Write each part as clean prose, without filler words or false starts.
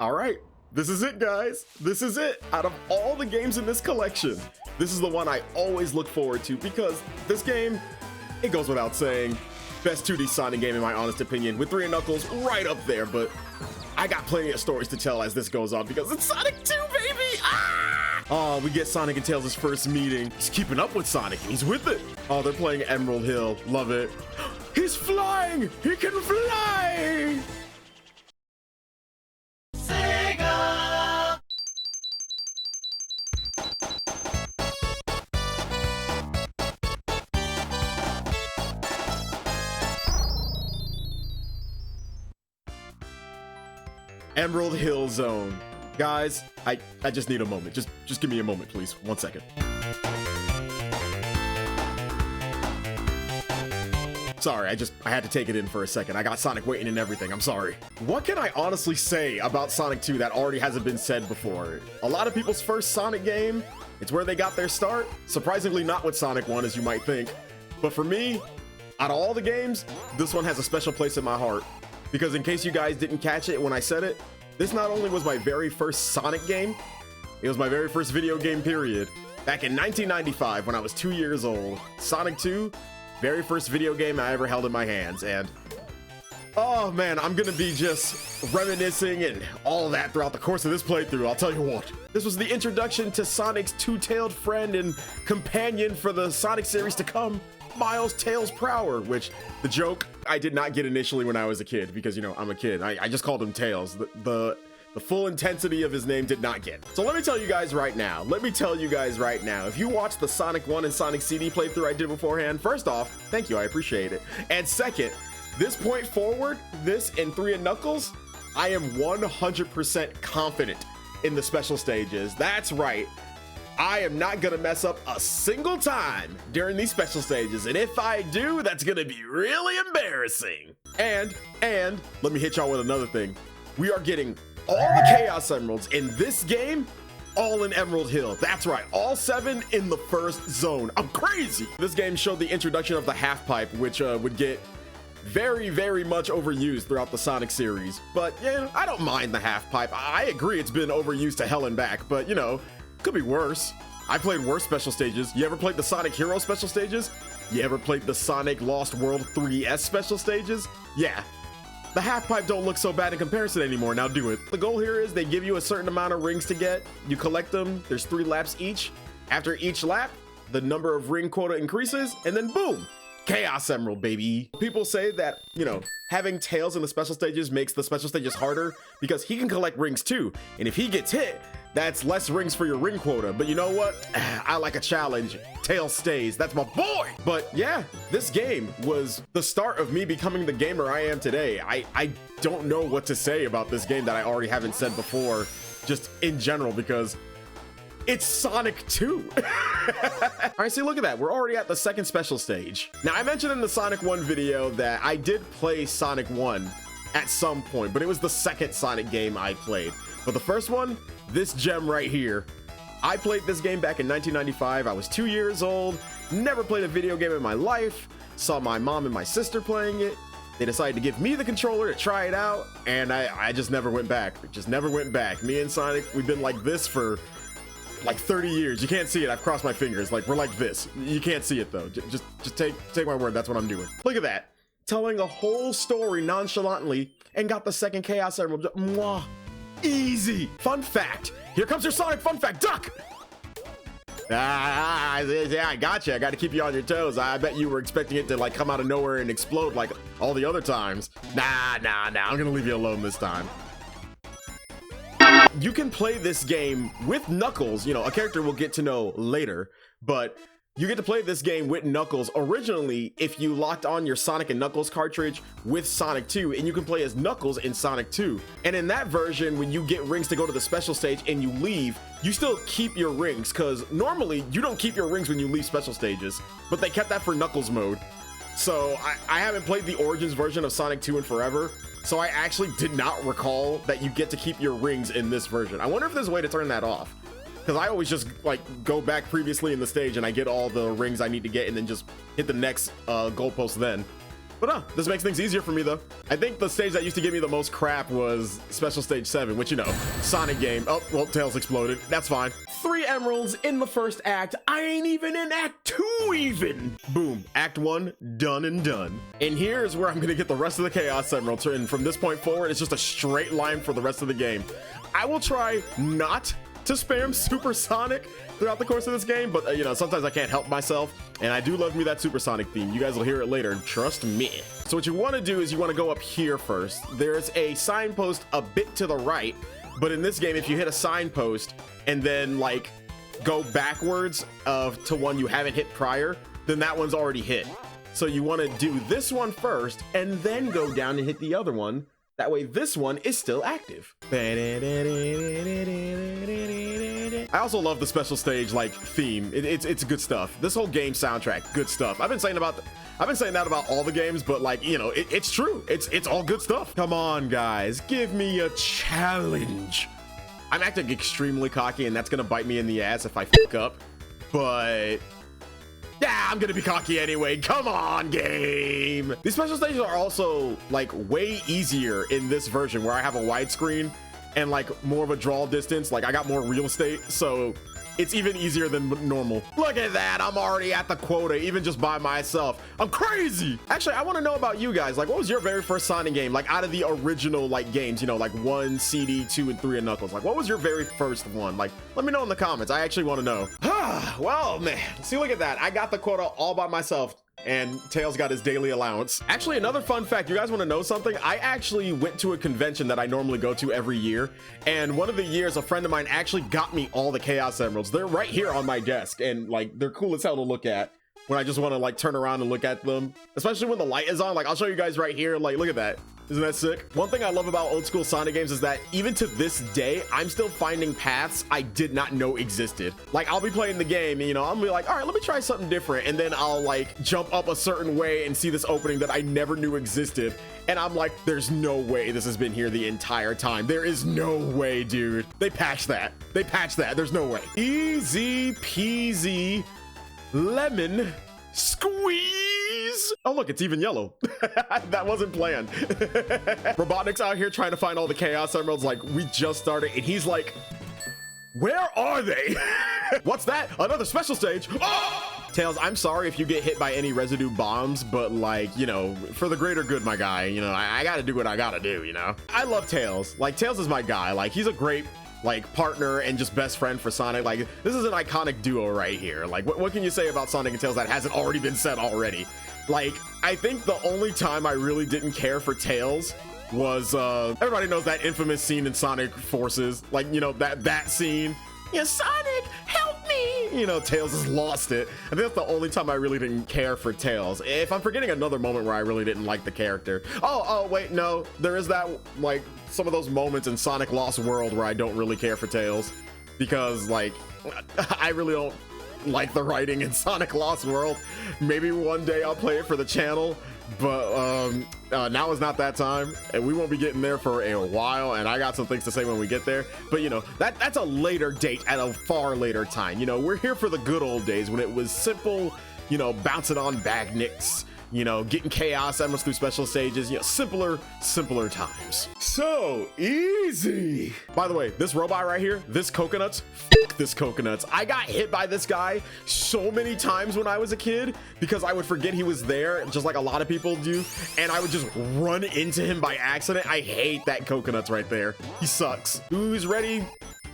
All right, this is it, guys. This is it. Out of all the games in this collection, this is the one I always look forward to because this game, it goes without saying, best 2D Sonic game in my honest opinion, with 3 and Knuckles right up there, but I got plenty of stories to tell as this goes on because it's Sonic 2, baby! Ah! Oh, we get Sonic and Tails' first meeting. He's keeping up with Sonic and he's with it. Oh, they're playing Emerald Hill. Love it. He's flying! He can fly! Emerald Hill Zone. Guys, I just need a moment. Just give me a moment, please. 1 second. Sorry, I had to take it in for a second. I got Sonic waiting and everything. I'm sorry. What can I honestly say about Sonic 2 that already hasn't been said before? A lot of people's first Sonic game, it's where they got their start. Surprisingly not with Sonic 1, as you might think. But for me, out of all the games, this one has a special place in my heart. Because in case you guys didn't catch it when I said it, this not only was my very first Sonic game, it was my very first video game period. Back in 1995 when I was 2 years old, Sonic 2, very first video game I ever held in my hands. And oh man, I'm gonna be just reminiscing and all that throughout the course of this playthrough, I'll tell you what. This was the introduction to Sonic's two-tailed friend and companion for the Sonic series to come, Miles Tails Prower, which the joke I did not get initially when I was a kid because, you know, I'm a kid. I just called him Tails. The full intensity of his name did not get. So let me tell you guys right now. If you watched the Sonic 1 and Sonic CD playthrough I did beforehand, first off, thank you, I appreciate it. And second, this point forward, this and 3 and Knuckles, I am 100% confident in the special stages. That's right. I am not gonna mess up a single time during these special stages, and if I do, that's gonna be really embarrassing. And let me hit y'all with another thing. We are getting all the Chaos Emeralds in this game, all in Emerald Hill. That's right, all 7 in the first zone. I'm crazy. This game showed the introduction of the half pipe, which would get very, very much overused throughout the Sonic series. But yeah, I don't mind the half pipe. I agree it's been overused to hell and back, but you know, could be worse. I played worse special stages. You ever played the Sonic Hero special stages? You ever played the Sonic Lost World 3S special stages? Yeah. The half pipe don't look so bad in comparison anymore, now do it. The goal here is they give you a certain amount of rings to get. You collect them, there's 3 laps each. After each lap, the number of ring quota increases, and then boom, Chaos Emerald, baby. People say that, you know, having Tails in the special stages makes the special stages harder because he can collect rings too. And if he gets hit, that's less rings for your ring quota. But you know what? I like a challenge. Tails stays. That's my boy. But yeah, this game was the start of me becoming the gamer I am today. I don't know what to say about this game that I already haven't said before, just in general, because it's Sonic 2. All right, see, look at that. We're already at the second special stage. Now, I mentioned in the Sonic 1 video that I did play Sonic 1 at some point, but it was the second Sonic game I played. But the first one, this gem right here, I played this game back in 1995. I was 2 years old, never played a video game in my life, saw my mom and my sister playing it. They decided to give me the controller to try it out, and I just never went back. Just never went back. Me and Sonic, we've been like this for like 30 years. You can't see it. I've crossed my fingers. Like, we're like this. You can't see it though. Just take my word. That's what I'm doing. Look at that. Telling a whole story nonchalantly and got the second Chaos Emerald. Mwah. Easy. Fun fact. Here comes your Sonic fun fact. Duck. Yeah, I gotcha. I got to keep you on your toes. I bet you were expecting it to like come out of nowhere and explode like all the other times. Nah. I'm gonna leave you alone this time. You can play this game with Knuckles, you know, a character we'll get to know later, but you get to play this game with Knuckles originally if you locked on your Sonic and Knuckles cartridge with Sonic 2, and you can play as Knuckles in Sonic 2. And in that version, when you get rings to go to the special stage and you leave, you still keep your rings, because normally you don't keep your rings when you leave special stages, but they kept that for Knuckles mode. So I haven't played the Origins version of Sonic 2 in forever, so I actually did not recall that you get to keep your rings in this version. I wonder if there's a way to turn that off, because I always just like go back previously in the stage and I get all the rings I need to get and then just hit the next goalpost then. But this makes things easier for me though. I think the stage that used to give me the most crap was Special Stage 7, which, you know, Sonic game. Oh, well, Tails exploded. That's fine. 3 emeralds in the first act. I ain't even in Act 2 even. Boom. Act 1, done and done. And here's where I'm gonna get the rest of the Chaos Emeralds. And from this point forward, it's just a straight line for the rest of the game. I will try not to spam Super Sonic throughout the course of this game, but you know, sometimes I can't help myself, and I do love me that Super Sonic theme. You guys will hear it later, trust me. So what you want to do is you want to go up here first. There's a signpost a bit to the right, but in this game, if you hit a signpost and then like go backwards to one you haven't hit prior, then that one's already hit. So you want to do this one first and then go down and hit the other one. That way this one is still active. I also love the special stage like theme. It's good stuff. This whole game soundtrack, good stuff. I've been saying that about all the games, but like, you know, it's true. It's all good stuff. Come on, guys, give me a challenge. I'm acting extremely cocky, and that's gonna bite me in the ass if I fuck up. But yeah, I'm gonna be cocky anyway. Come on, game. These special stages are also like way easier in this version where I have a widescreen and like more of a draw distance. Like I got more real estate, so it's even easier than normal. Look at that, I'm already at the quota, even just by myself. I'm crazy. Actually, I want to know about you guys. Like, what was your very first Sonic game? Like out of the original like games, you know, like 1, CD, 2, and 3 and Knuckles. Like, what was your very first one? Like, let me know in the comments. I actually want to know. Well, man, see, look at that. I got the quota all by myself, and Tails got his daily allowance. Actually, another fun fact, you guys want to know something? I actually went to a convention that I normally go to every year, and one of the years a friend of mine actually got me all the Chaos Emeralds. They're right here on my desk, and like they're cool as hell to look at when I just want to like turn around and look at them, especially when the light is on. Like I'll show you guys right here. Like, look at that. Isn't that sick? One thing I love about old school Sonic games is that even to this day, I'm still finding paths I did not know existed. Like I'll be playing the game and, you know, I'll be like, all right, let me try something different. And then I'll like jump up a certain way and see this opening that I never knew existed. And I'm like, there's no way this has been here the entire time. There is no way, dude. They patched that. They patched that. There's no way. Easy peasy lemon squeeze. Oh look, it's even yellow. That wasn't planned. Robotnik's out here trying to find all the Chaos Emeralds. Like, we just started and he's like, where are they? What's that? Another special stage. Oh! Tails, I'm sorry if you get hit by any residue bombs, but like, you know, for the greater good, my guy, you know, I gotta do what I gotta do, you know? I love Tails. Like, Tails is my guy. Like, he's a great like partner and just best friend for Sonic. Like, this is an iconic duo right here. Like, what can you say about Sonic and Tails that hasn't already been said already? Like, I think the only time I really didn't care for Tails was everybody knows that infamous scene in Sonic Forces. Like, you know, that scene. Yeah, Sonic, help me! You know, Tails has lost it. I think that's the only time I really didn't care for Tails. If I'm forgetting another moment where I really didn't like the character. Oh, wait, no. There is that, like, some of those moments in Sonic Lost World where I don't really care for Tails. Because, like, I really don't like the writing in Sonic Lost World. Maybe one day I'll play it for the channel. But now is not that time, and we won't be getting there for a while, and I got some things to say when we get there. But you know, that's a later date at a far later time. You know, we're here for the good old days when it was simple, you know, bouncing on bagnicks, you know, getting Chaos Emeralds through special stages, you know, simpler times. So easy. By the way, this robot right here, this coconuts, fuck this coconuts. I got hit by this guy so many times when I was a kid because I would forget he was there, just like a lot of people do, and I would just run into him by accident. I hate that coconuts right there. He sucks. Who's ready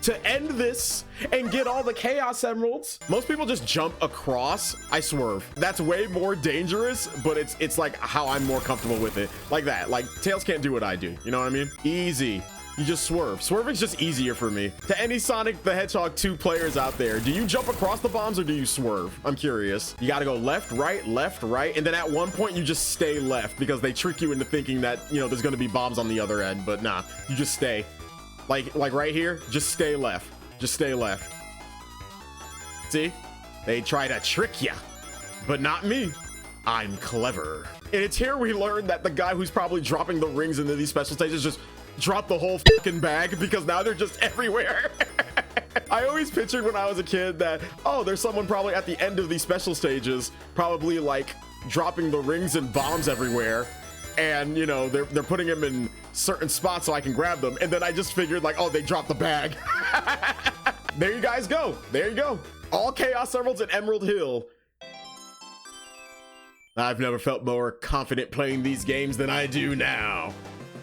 to end this and get all the Chaos Emeralds? Most people just jump across. I swerve. That's way more dangerous, but it's like how I'm more comfortable with it. Like that. Like, Tails can't do what I do. You know what I mean? Easy. You just swerve. Swerving's just easier for me. To any Sonic the Hedgehog 2 players out there, do you jump across the bombs or do you swerve? I'm curious. You gotta go left, right, and then at one point you just stay left because they trick you into thinking that, you know, there's gonna be bombs on the other end, but nah, you just stay. Like right here, just stay left. Just stay left. See? They try to trick you, but not me. I'm clever. And it's here we learn that the guy who's probably dropping the rings into these special stages just dropped the whole fucking bag because now they're just everywhere. I always pictured when I was a kid that, oh, there's someone probably at the end of these special stages, probably like dropping the rings and bombs everywhere. And, you know, they're putting them in certain spots so I can grab them. And then I just figured, like, oh, they dropped the bag. There you guys go. There you go. All Chaos Emeralds at Emerald Hill. I've never felt more confident playing these games than I do now.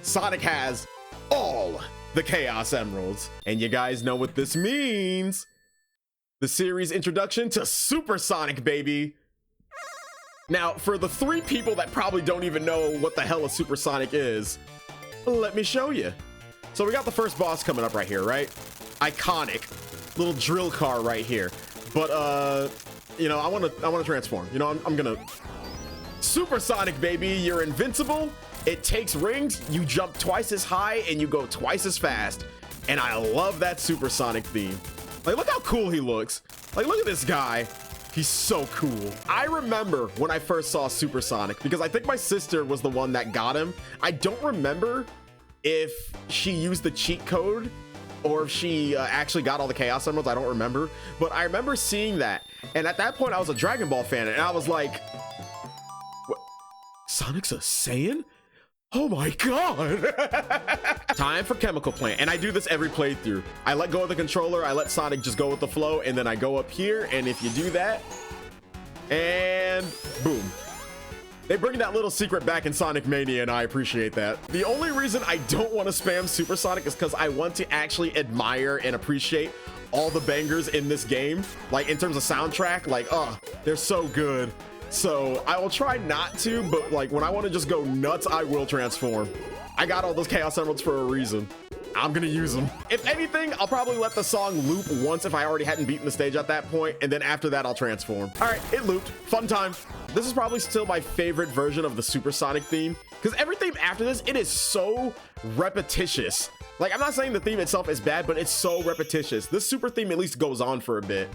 Sonic has all the Chaos Emeralds. And you guys know what this means. The series introduction to Super Sonic, baby. Now, for the 3 people that probably don't even know what the hell a Super Sonic is, let me show you. So we got the first boss coming up right here, right? Iconic little drill car right here. But you know, I want to transform. You know, I'm gonna Super Sonic, baby. You're invincible. It takes rings. You jump twice as high and you go twice as fast. And I love that Super Sonic theme. Like, look how cool he looks. Like, look at this guy. He's so cool. I remember when I first saw Super Sonic because I think my sister was the one that got him. I don't remember if she used the cheat code or if she actually got all the Chaos Emeralds. I don't remember, but I remember seeing that. And at that point I was a Dragon Ball fan and I was like, what? Sonic's a Saiyan? Oh my God. Time for Chemical Plant. And I do this every playthrough. I let go of the controller. I let Sonic just go with the flow. And then I go up here. And if you do that, and boom. They bring that little secret back in Sonic Mania, and I appreciate that. The only reason I don't want to spam Super Sonic is because I want to actually admire and appreciate all the bangers in this game. Like in terms of soundtrack, like, oh, they're so good. So I will try not to, but like when I want to just go nuts, I will transform. I got all those Chaos Emeralds for a reason. I'm gonna use them. If anything, I'll probably let the song loop once if I already hadn't beaten the stage at that point, and then after that, I'll transform. All right, it looped. Fun time. This is probably still my favorite version of the Super Sonic theme, because everything after this, it is so repetitious. Like, I'm not saying the theme itself is bad, but it's so repetitious. This super theme at least goes on for a bit.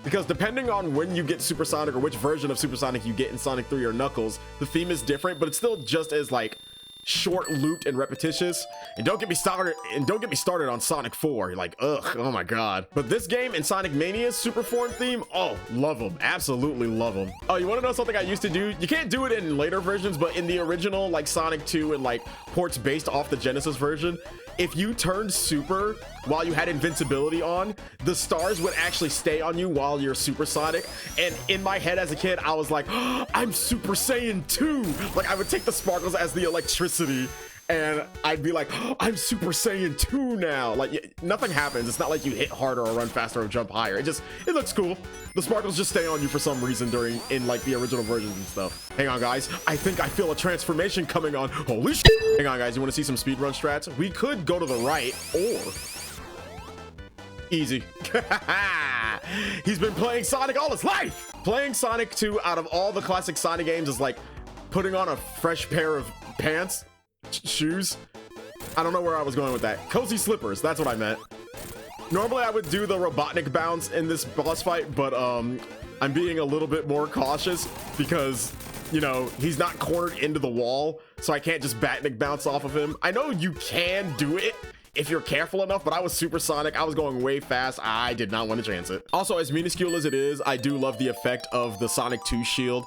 Because depending on when you get Super Sonic or which version of Super Sonic you get in Sonic 3 or Knuckles, the theme is different, but it's still just as like short, looped, and repetitious. And don't get me started on Sonic 4. You're like, ugh, oh my God. But this game and Sonic Mania's super form theme, oh, love them. Absolutely love them. Oh, you want to know something I used to do? You can't do it in later versions, but in the original, like Sonic 2 and like ports based off the Genesis version, if you turned super while you had invincibility on, the stars would actually stay on you while you're Super Sonic. And in my head as a kid, I was like, oh, I'm Super Saiyan 2. Like I would take the sparkles as the electricity and I'd be like, oh, I'm Super Saiyan 2 now. Like nothing happens. It's not like you hit harder or run faster or jump higher. It looks cool. The sparkles just stay on you for some reason in like the original versions and stuff. Hang on guys, I think I feel a transformation coming on. Holy shit. Hang on guys, you want to see some speedrun strats? We could go to the right or easy. He's been playing Sonic all his life. Playing Sonic 2 out of all the classic Sonic games is like putting on a fresh pair of pants. Shoes. I don't know where I was going with that. Cozy slippers, that's what I meant. Normally I would do the Robotnik bounce in this boss fight, but I'm being a little bit more cautious because, you know, he's not cornered into the wall, so I can't just Batnik bounce off of him. I know you can do it if you're careful enough, but I was Super Sonic. I was going way fast. I did not want to chance it. Also, as minuscule as it is, I do love the effect of the Sonic 2 shield.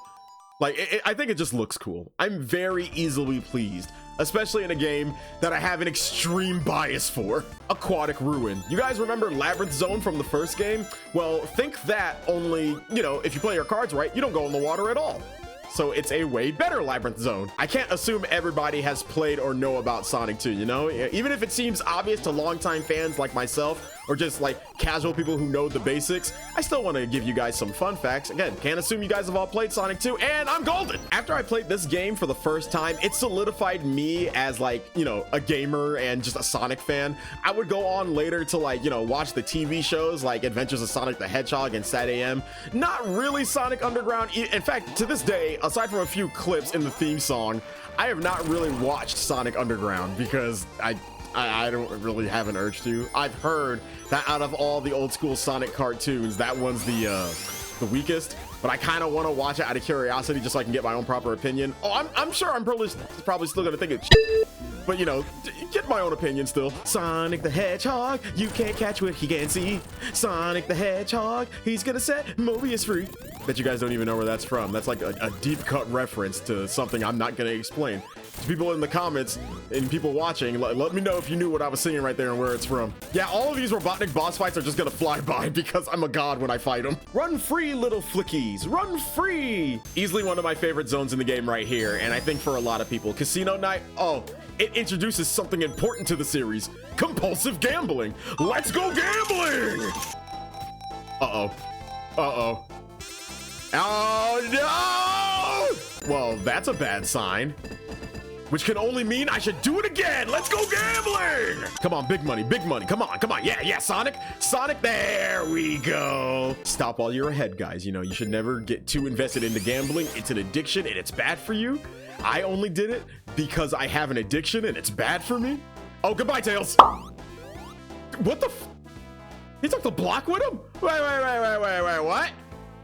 Like, I think it just looks cool. I'm very easily pleased, especially in a game that I have an extreme bias for. Aquatic Ruin. You guys remember Labyrinth Zone from the first game? Well, think that, only, you know, if you play your cards right, you don't go in the water at all. So it's a way better Labyrinth Zone. I can't assume everybody has played or know about Sonic 2, you know? Even if it seems obvious to longtime fans like myself, or just like casual people who know the basics, I still want to give you guys some fun facts. Again, can't assume you guys have all played Sonic 2, and I'm golden. After I played this game for the first time, it solidified me as like, you know, a gamer and just a Sonic fan. I would go on later to like, you know, watch the TV shows like Adventures of Sonic the Hedgehog and Sat AM. Not really Sonic Underground. In fact, to this day, aside from a few clips in the theme song, I have not really watched Sonic Underground because I don't really have an urge to. I've heard that out of all the old school Sonic cartoons, that one's the weakest, but I kind of want to watch it out of curiosity just so I can get my own proper opinion. Oh, I'm sure I'm probably still gonna think it's shit. But, you know, get my own opinion still. Sonic the Hedgehog, you can't catch what he can't see. Sonic the Hedgehog, he's gonna set Mobius free. Bet you guys don't even know where that's from. That's like a deep cut reference to something I'm not gonna explain. To people in the comments and people watching, let me know if you knew what I was singing right there and where it's from. Yeah, all of these Robotnik boss fights are just gonna fly by because I'm a god when I fight them. Run free, little flickies, run free! Easily one of my favorite zones in the game right here, and I think for a lot of people. Casino Night, oh, it introduces something important to the series. Compulsive gambling. Let's go gambling! Uh-oh. Uh-oh. Oh, no! Well, that's a bad sign. Which can only mean I should do it again. Let's go gambling! Come on, big money, big money. Come on, come on. Yeah, yeah, Sonic. Sonic, there we go. Stop while you're ahead, guys. You know, you should never get too invested into gambling. It's an addiction and it's bad for you. I only did it because I have an addiction and it's bad for me. Oh, goodbye, Tails. What the f? He took the block with him? Wait, what?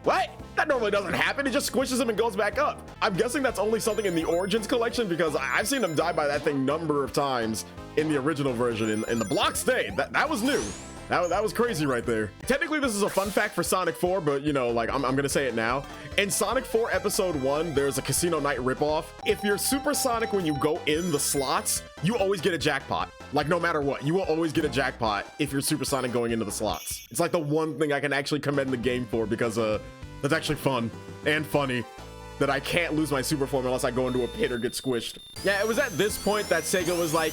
What? That normally doesn't happen. It just squishes him and goes back up. I'm guessing that's only something in the Origins collection because I've seen him die by that thing number of times in the original version. In the block stayed. That was new. That was crazy right there. Technically, this is a fun fact for Sonic 4, but you know, like I'm gonna say it now. In Sonic 4 Episode 1, there's a Casino Night ripoff. If you're Super Sonic when you go in the slots, you always get a jackpot. Like no matter what, you will always get a jackpot if you're Super Sonic going into the slots. It's like the one thing I can actually commend the game for because that's actually fun and funny that I can't lose my super form unless I go into a pit or get squished. Yeah, it was at this point that Sega was like,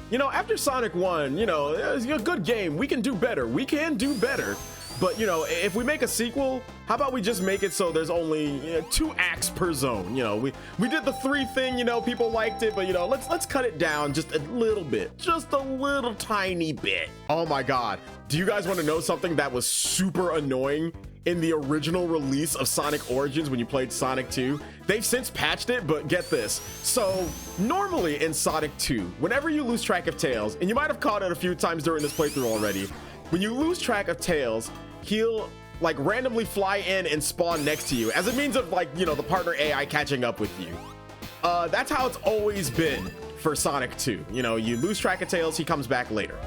you know, after Sonic 1, you know, it's a good game. We can do better. We can do better. But, you know, if we make a sequel, how about we just make it so there's only 2 acts per zone? You know, we did the 3 thing, you know, people liked it, but, you know, let's cut it down just a little bit. Just a little tiny bit. Oh, my God. Do you guys want to know something that was super annoying in the original release of Sonic Origins when you played Sonic 2? They've since patched it, but get this. So normally in Sonic 2, whenever you lose track of Tails, and you might have caught it a few times during this playthrough already, when you lose track of Tails, he'll like randomly fly in and spawn next to you as a means of like, you know, the partner AI catching up with you. That's how it's always been for Sonic 2. You know, you lose track of Tails, he comes back later.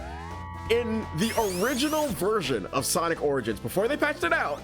In the original version of Sonic Origins, before they patched it out,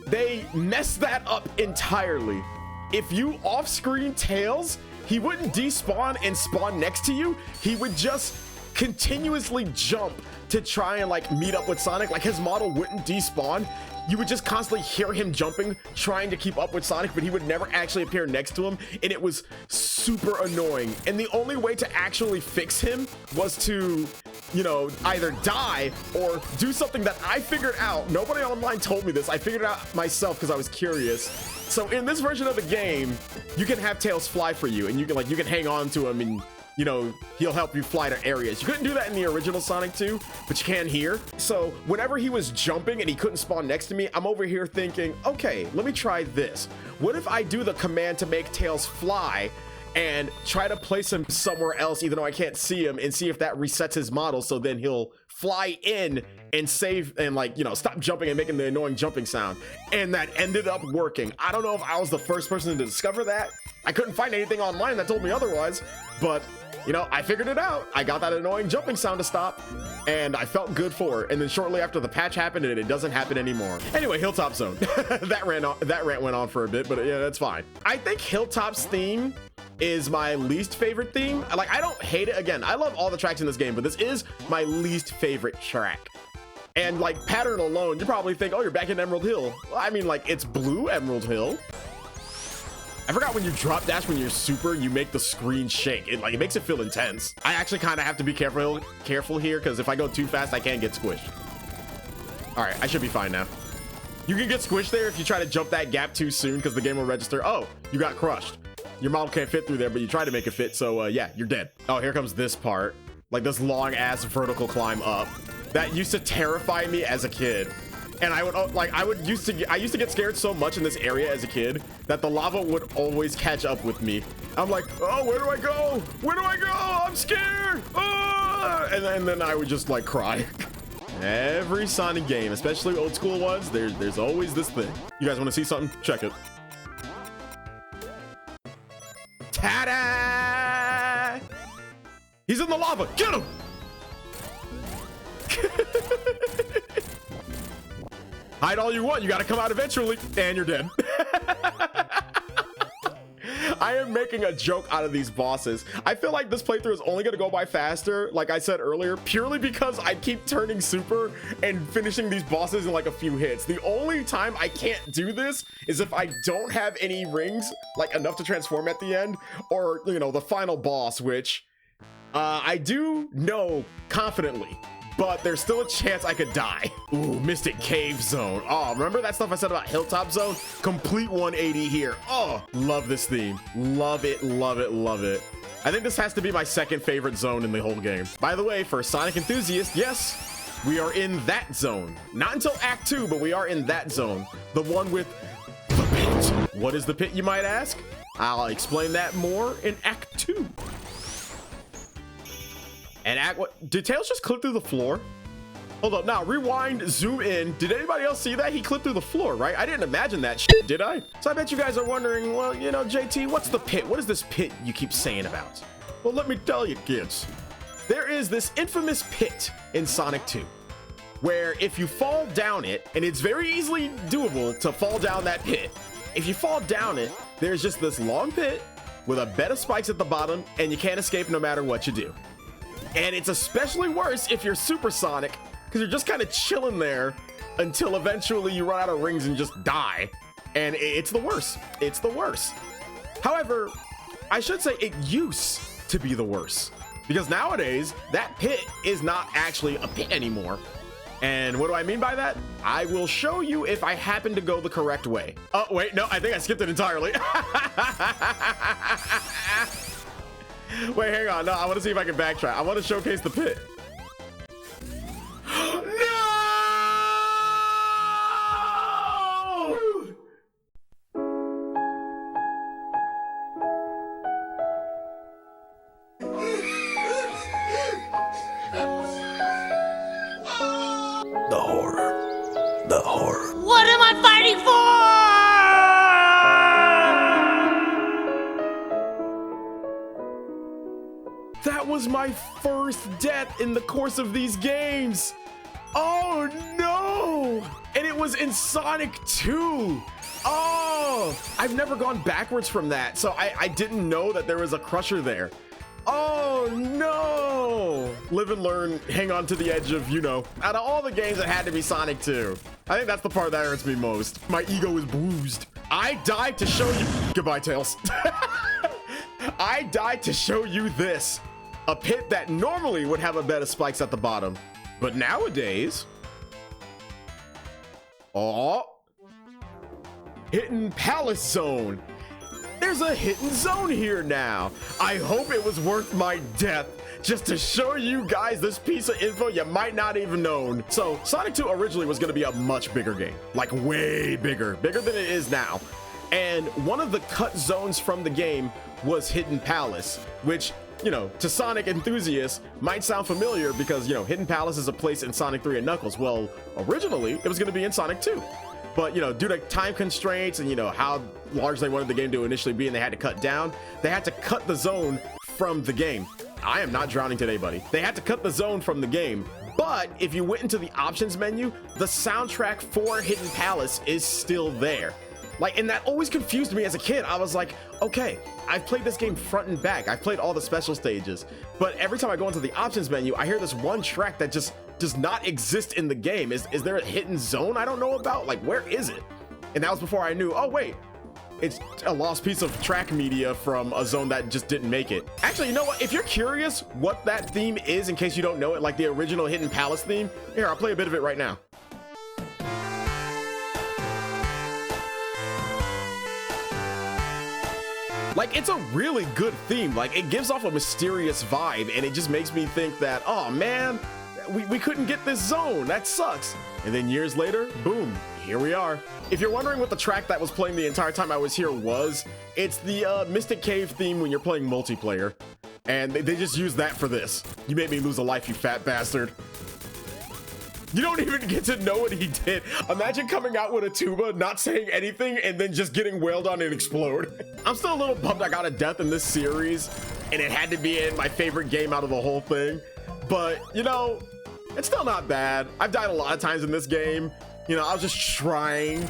they messed that up entirely. If you off-screen Tails, he wouldn't despawn and spawn next to you. He would just continuously jump to try and like meet up with Sonic. Like his model wouldn't despawn. You would just constantly hear him jumping, trying to keep up with Sonic, but he would never actually appear next to him, and it was super annoying. And the only way to actually fix him was to, you know, either die or do something that I figured out. Nobody online told me this. I figured it out myself because I was curious. So in this version of the game, you can have Tails fly for you, and you can hang on to him and, you know, he'll help you fly to areas. You couldn't do that in the original Sonic 2, but you can here. So whenever he was jumping and he couldn't spawn next to me, I'm over here thinking, okay, let me try this. What if I do the command to make Tails fly and try to place him somewhere else, even though I can't see him, and see if that resets his model, so then he'll fly in and save and, like, you know, stop jumping and making the annoying jumping sound. And that ended up working. I don't know if I was the first person to discover that. I couldn't find anything online that told me otherwise, but you know, I figured it out. I got that annoying jumping sound to stop, and I felt good for it. And then shortly after, the patch happened, and it doesn't happen anymore. Anyway, Hilltop Zone. that rant went on for a bit, but yeah, that's fine. I think Hilltop's theme is my least favorite theme. Like, I don't hate it. Again, I love all the tracks in this game, but this is my least favorite track. And like pattern alone, you probably think, oh, you're back in Emerald Hill. Well, I mean, like, it's blue Emerald Hill. I forgot when you drop dash when you're super, you make the screen shake. It makes it feel intense. I actually kind of have to be careful here, because if I go too fast, I can get squished. All right, I should be fine now. You can get squished there if you try to jump that gap too soon, because the game will register, oh, you got crushed. Your model can't fit through there, but you try to make it fit, so yeah, you're dead. Oh, here comes this part. Like this long ass vertical climb up. That used to terrify me as a kid. And I used to get scared so much in this area as a kid that the lava would always catch up with me. I'm like, oh, where do I go? Where do I go? I'm scared. Oh! And then I would just like cry. Every Sonic game, especially old school ones, there's always this thing. You guys want to see something? Check it. Ta-da! He's in the lava. Get him. Hide all you want. You got to come out eventually. And you're dead. I am making a joke out of these bosses. I feel like this playthrough is only going to go by faster, like I said earlier, purely because I keep turning super and finishing these bosses in like a few hits. The only time I can't do this is if I don't have any rings, like enough to transform at the end, or, you know, the final boss, which I do know confidently. But there's still a chance I could die. Ooh, Mystic Cave Zone. Oh, remember that stuff I said about Hilltop Zone? Complete 180 here. Oh, love this theme. Love it, love it, love it. I think this has to be my second favorite zone in the whole game. By the way, for Sonic enthusiasts, yes, we are in that zone. Not until Act 2, but we are in that zone. The one with the pit. What is the pit, you might ask? I'll explain that more in Act 2. And what? Did Tails just clip through the floor? Hold up, now rewind, zoom in. Did anybody else see that? He clipped through the floor, right? I didn't imagine that shit, did I? So I bet you guys are wondering, well, you know, JT, what's the pit? What is this pit you keep saying about? Well, let me tell you, kids. There is this infamous pit in Sonic 2, where if you fall down it, and it's very easily doable to fall down that pit. If you fall down it, there's just this long pit with a bed of spikes at the bottom, and you can't escape no matter what you do. And it's especially worse if you're supersonic, because you're just kind of chilling there until eventually you run out of rings and just die. And it's the worst. It's the worst. However, I should say it used to be the worst, because nowadays that pit is not actually a pit anymore. And what do I mean by that? I will show you if I happen to go the correct way. Oh, wait, no, I think I skipped it entirely. Wait, hang on. No, I want to see if I can backtrack. I want to showcase the pit. No! The horror. The horror. What am I fighting for? That was my first death in the course of these games. Oh no! And it was in Sonic 2. Oh, I've never gone backwards from that, so I didn't know that there was a crusher there. Oh no! Live and learn, hang on to the edge of, you know, out of all the games, it had to be Sonic 2. I think that's the part that hurts me most. My ego is bruised. I died to show you. Goodbye, Tails. I died to show you this. A pit that normally would have a bed of spikes at the bottom. But nowadays, oh, Hidden Palace Zone. There's a hidden zone here now. I hope it was worth my death just to show you guys this piece of info you might not even known. So Sonic 2 originally was going to be a much bigger game, like way bigger than it is now. And one of the cut zones from the game was Hidden Palace, which, you know, to Sonic enthusiasts might sound familiar because, you know, Hidden Palace is a place in Sonic 3 and Knuckles. Well, originally it was going to be in Sonic 2. But, you know, due to time constraints and, you know, how large they wanted the game to initially be and they had to cut down, they had to cut the zone from the game. I am not drowning today, buddy. They had to cut the zone from the game. But if you went into the options menu, the soundtrack for Hidden Palace is still there. Like, and that always confused me as a kid. I was like, okay, I've played this game front and back. I've played all the special stages. But every time I go into the options menu, I hear this one track that just does not exist in the game. Is there a hidden zone I don't know about? Like, where is it? And that was before I knew, oh, wait, it's a lost piece of track media from a zone that just didn't make it. Actually, you know what? If you're curious what that theme is, in case you don't know it, like the original Hidden Palace theme, here, I'll play a bit of it right now. Like, it's a really good theme. Like, it gives off a mysterious vibe, and it just makes me think that, oh man, we couldn't get this zone. That sucks. And then years later, boom, here we are. If you're wondering what the track that was playing the entire time I was here was, it's the Mystic Cave theme when you're playing multiplayer. And they just use that for this. You made me lose a life, you fat bastard. You don't even get to know what he did. Imagine coming out with a tuba, not saying anything, and then just getting wailed on and explode. I'm still a little bummed I got a death in this series, and it had to be in my favorite game out of the whole thing. But, you know, it's still not bad. I've died a lot of times in this game. You know, I was just trying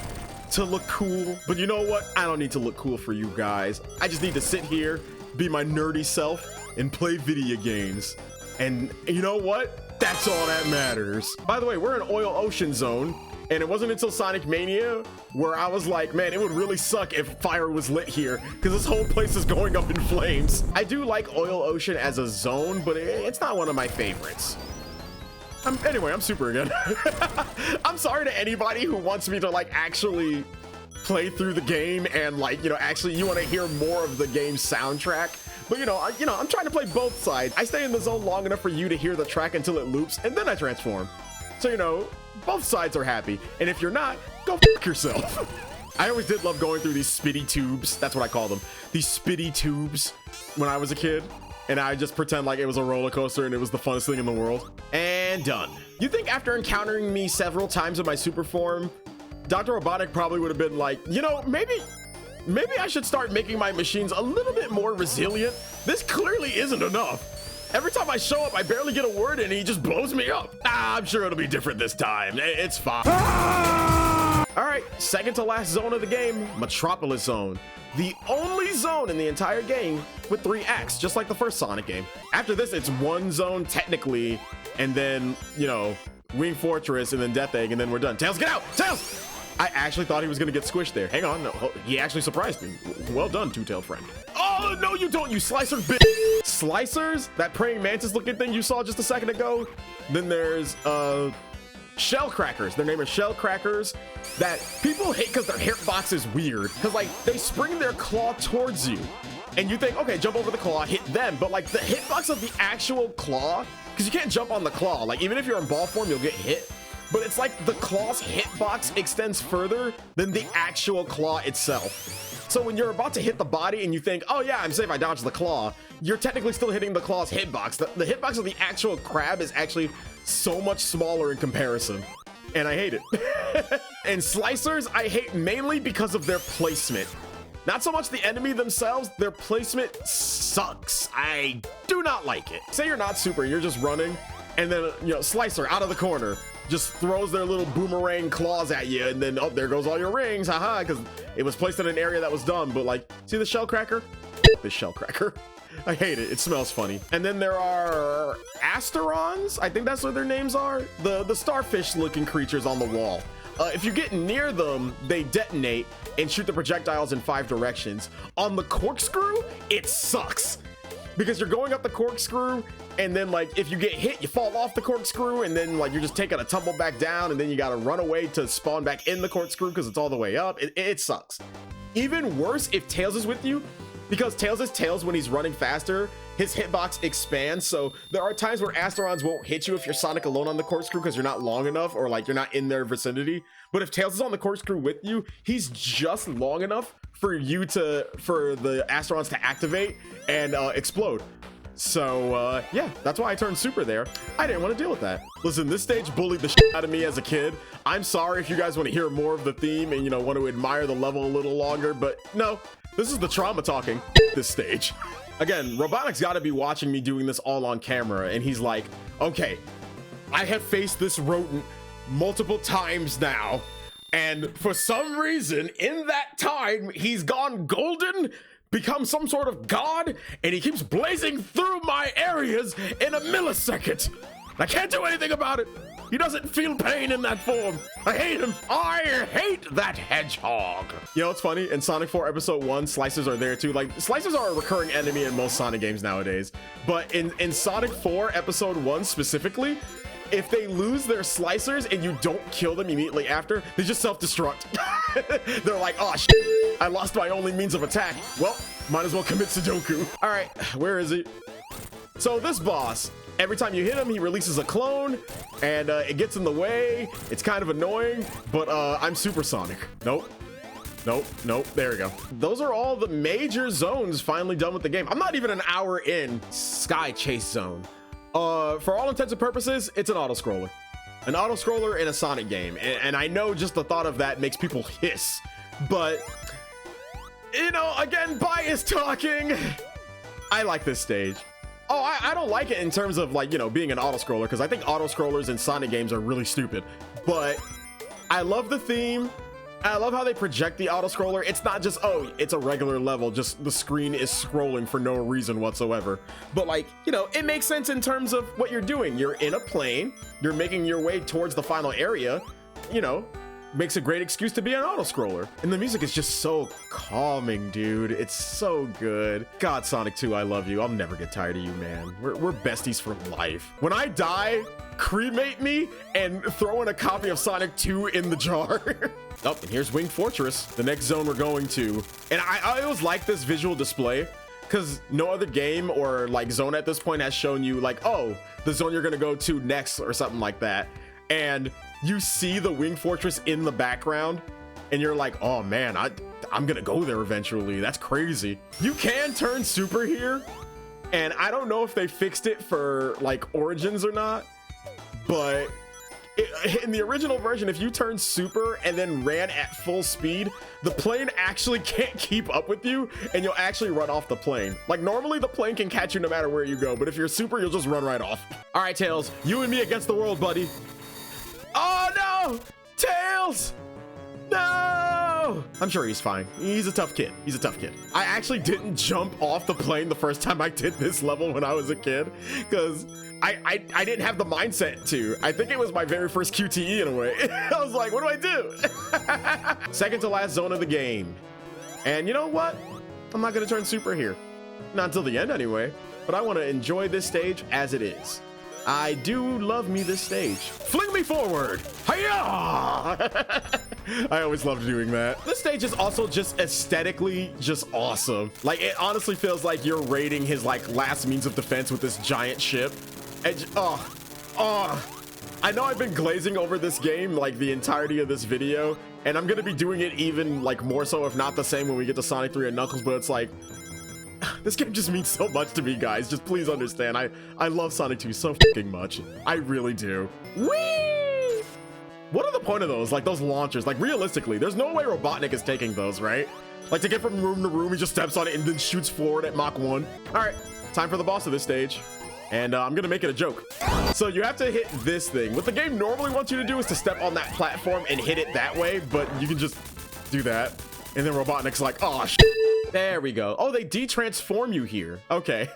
to look cool. But you know what? I don't need to look cool for you guys. I just need to sit here, be my nerdy self, and play video games. And you know what? That's all that matters. By the way, we're in Oil Ocean Zone. And it wasn't until Sonic Mania where I was like, man, it would really suck if fire was lit here because this whole place is going up in flames. I do like Oil Ocean as a zone, but it's not one of my favorites. Anyway, I'm super again. I'm sorry to anybody who wants me to like actually play through the game and like, you know, actually you want to hear more of the game's soundtrack. But you know, I'm trying to play both sides. I stay in the zone long enough for you to hear the track until it loops and then I transform. So, you know, both sides are happy. And if you're not, go f yourself. I always did love going through these spitty tubes. That's what I call them. These spitty tubes when I was a kid. And I just pretend like it was a roller coaster and it was the funnest thing in the world. And done. You think after encountering me several times in my super form, Dr. Robotic probably would have been like, you know, maybe I should start making my machines a little bit more resilient. This clearly isn't enough. Every time I show up, I barely get a word in and he just blows me up. I'm sure it'll be different this time. It's fine. All right, second to last zone of the game, Metropolis Zone. The only zone in the entire game with 3 acts, just like the first Sonic game. After this, it's one zone technically, and then, you know, Wing Fortress and then Death Egg, and then we're done. Tails, get out! Tails! I actually thought he was gonna get squished there. Hang on, no, he actually surprised me. Well done, two-tailed friend. Oh, no, you don't, you slicer bitch. Slicers, that praying mantis looking thing you saw just a second ago. Then there's shell crackers. Their name is shell crackers that people hate because their hitbox is weird. Because like they spring their claw towards you and you think, okay, jump over the claw, hit them. But like the hitbox of the actual claw, because you can't jump on the claw. Like even if you're in ball form, you'll get hit. But it's like the claw's hitbox extends further than the actual claw itself. So when you're about to hit the body and you think, oh yeah, I'm safe, I dodged the claw, you're technically still hitting the claw's hitbox. The hitbox of the actual crab is actually so much smaller in comparison. And I hate it. And slicers, I hate mainly because of their placement. Not so much the enemy themselves, their placement sucks. I do not like it. Say you're not super, you're just running, and then, you know, slicer out of the corner just throws their little boomerang claws at you, and then, oh, there goes all your rings, haha, because it was placed in an area that was dumb. But like, see the shell cracker? This shell cracker. I hate it. It smells funny. And then there are Asterons. I think that's what their names are. The starfish looking creatures on the wall. If you get near them, they detonate and shoot the projectiles in 5 directions. On the corkscrew, it sucks because you're going up the corkscrew, and then like if you get hit, you fall off the corkscrew, and then like you're just taking a tumble back down, and then you got to run away to spawn back in the corkscrew because it's all the way up. It sucks. Even worse if Tails is with you, because Tails is Tails when he's running faster, his hitbox expands. So there are times where Asterons won't hit you if you're Sonic alone on the corkscrew because you're not long enough, or like you're not in their vicinity. But if Tails is on the corkscrew with you, he's just long enough for the Asterons to activate and explode. So yeah, that's why I turned super there. I didn't want to deal with that. Listen, this stage bullied the shit out of me as a kid. I'm sorry if you guys want to hear more of the theme and, you know, want to admire the level a little longer, but no, this is the trauma talking. This stage. Again, Robotic's got to be watching me doing this all on camera, and he's like, okay, I have faced this rodent multiple times now, and for some reason in that time he's gone golden, become some sort of god, and he keeps blazing through my areas in a millisecond. I can't do anything about it. He doesn't feel pain in that form. I hate him. I hate that hedgehog. You know, it's funny. In Sonic 4 Episode 1, slicers are there too. Like, slicers are a recurring enemy in most Sonic games nowadays. But in Sonic 4 Episode 1 specifically, if they lose their slicers and you don't kill them immediately after, they just self-destruct. They're like, oh shit, I lost my only means of attack. Well, might as well commit Sudoku. All right, where is he? So this boss, every time you hit him, he releases a clone, and it gets in the way. It's kind of annoying, but I'm Supersonic. Nope. Nope, nope, there we go. Those are all the major zones finally done with the game. I'm not even an hour in. Sky Chase Zone. For all intents and purposes, it's an auto-scroller. An auto-scroller in a Sonic game. And I know just the thought of that makes people hiss. But, you know, again, bias talking. I like this stage. Oh, I don't like it in terms of like, you know, being an auto-scroller, because I think auto-scrollers in Sonic games are really stupid. But I love the theme. I love how they project the auto-scroller. It's not just, oh, it's a regular level, just the screen is scrolling for no reason whatsoever. But like, you know, it makes sense in terms of what you're doing. You're in a plane, you're making your way towards the final area, you know, makes a great excuse to be an auto-scroller. And the music is just so calming, dude. It's so good. God, Sonic 2, I love you. I'll never get tired of you, man. We're besties for life. When I die, cremate me and throw in a copy of Sonic 2 in the jar. Oh, and here's Winged Fortress, the next zone we're going to. And I always like this visual display, because no other game or like zone at this point has shown you like, oh, the zone you're gonna go to next or something like that. And you see the Winged Fortress in the background and you're like, oh man, I'm gonna go there eventually. That's crazy. You can turn super here, and I don't know if they fixed it for like Origins or not, but in the original version, if you turn super and then ran at full speed, the plane actually can't keep up with you and you'll actually run off the plane. Like normally the plane can catch you no matter where you go, but if you're super, you'll just run right off. All right, Tails, you and me against the world, buddy. Oh no, Tails, no. I'm sure he's fine. He's a tough kid. He's a tough kid. I actually didn't jump off the plane the first time I did this level when I was a kid, because I didn't have the mindset to. I think it was my very first QTE in a way. I was like, what do I do? Second to last zone of the game. And you know what? I'm not gonna turn super here. Not until the end anyway, but I wanna enjoy this stage as it is. I do love me this stage. Fling me forward. Hiya! I always loved doing that. This stage is also just aesthetically just awesome. Like it honestly feels like you're raiding his like last means of defense with this giant ship. And I know I've been glazing over this game like the entirety of this video, and I'm gonna be doing it even like more so, if not the same, when we get to Sonic 3 and Knuckles, but it's like, this game just means so much to me, guys. Just please understand, I love Sonic 2 so fucking much. I really do. Whee! What are the point of those? Like those launchers, like realistically, there's no way Robotnik is taking those, right? Like to get from room to room, he just steps on it and then shoots forward at Mach 1. All right, time for the boss of this stage. And I'm gonna make it a joke. So you have to hit this thing. What the game normally wants you to do is to step on that platform and hit it that way, but you can just do that. And then Robotnik's like, oh, there we go. Oh, they de-transform you here. Okay.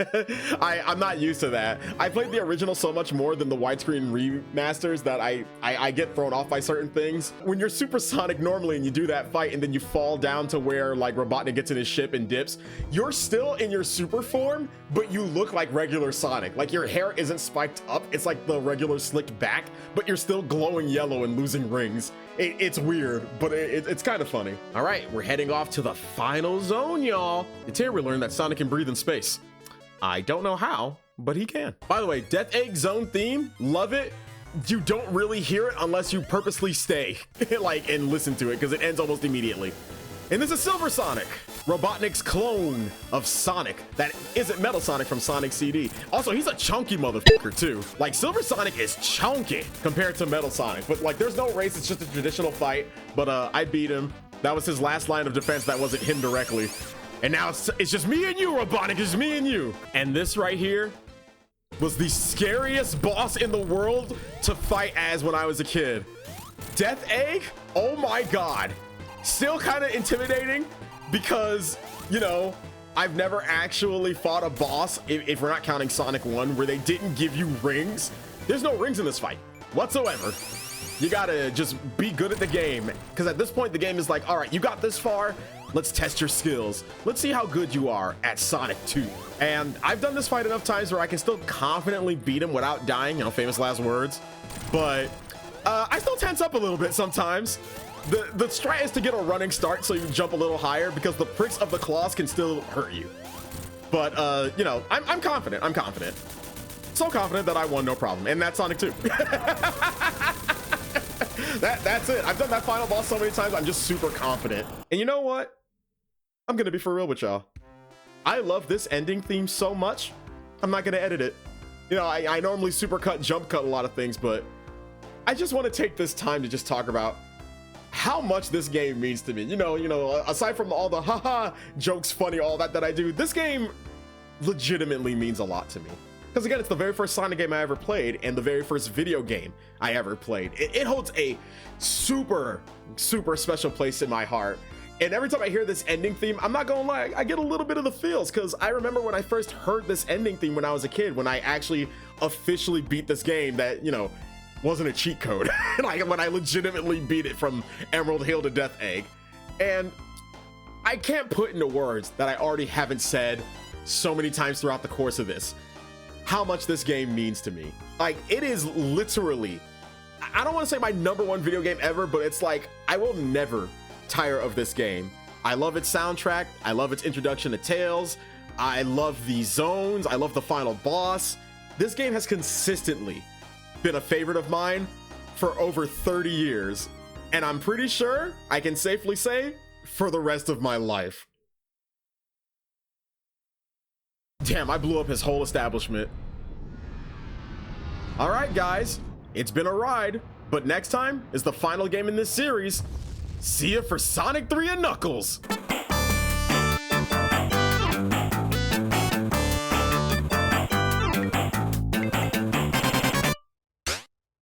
I'm not used to that. I played the original so much more than the widescreen remasters that I get thrown off by certain things. When you're supersonic normally and you do that fight and then you fall down to where like Robotnik gets in his ship and dips, you're still in your super form, but you look like regular Sonic. Like your hair isn't spiked up. It's like the regular slicked back, but you're still glowing yellow and losing rings. It's weird, but it's kind of funny. All right, we're heading off to the final zone, y'all. It's here we learn that Sonic can breathe in space. I don't know how, but he can. By the way, Death Egg Zone theme, love it. You don't really hear it unless you purposely stay like and listen to it, because it ends almost immediately. And this is Silver Sonic, Robotnik's clone of Sonic that isn't Metal Sonic from Sonic CD. Also, he's a chunky motherfucker too. Like Silver Sonic is chunky compared to Metal Sonic, but like there's no race, it's just a traditional fight. But I beat him. That was his last line of defense. That wasn't him directly. And now it's just me and you, Robotnik, it's me and you. And this right here was the scariest boss in the world to fight as when I was a kid. Death Egg, oh my God. Still kind of intimidating because, you know, I've never actually fought a boss, if we're not counting Sonic 1, where they didn't give you rings. There's no rings in this fight whatsoever. You gotta just be good at the game, because at this point the game is like, all right, you got this far, let's test your skills. Let's see how good you are at Sonic 2. And I've done this fight enough times where I can still confidently beat him without dying, you know, famous last words. But I still tense up a little bit sometimes. The strat is to get a running start so you jump a little higher, because the pricks of the claws can still hurt you. But you know, I'm confident. I'm confident. So confident that I won no problem. And that's Sonic 2. That's it. I've done that final boss so many times, I'm just super confident. And you know what? I'm gonna be for real with y'all. I love this ending theme so much, I'm not gonna edit it. You know, I normally supercut, jump cut a lot of things, but I just want to take this time to just talk about how much this game means to me. You know, aside from all the haha jokes, funny, all that I do, this game legitimately means a lot to me. Because again, it's the very first Sonic game I ever played and the very first video game I ever played. It holds a super, super special place in my heart. And every time I hear this ending theme, I'm not gonna lie, I get a little bit of the feels, because I remember when I first heard this ending theme when I was a kid, when I actually officially beat this game that, you know, wasn't a cheat code. Like when I legitimately beat it from Emerald Hill to Death Egg. And I can't put into words that I already haven't said so many times throughout the course of this, how much this game means to me. Like, it is literally, I don't want to say my #1 video game ever, but it's like, I will never tire of this game. I love its soundtrack. I love its introduction to Tails. I love the zones. I love the final boss. This game has consistently been a favorite of mine for over 30 years. And I'm pretty sure I can safely say for the rest of my life. Damn, I blew up his whole establishment. All right, guys, it's been a ride, but next time is the final game in this series. See ya for Sonic 3 and Knuckles.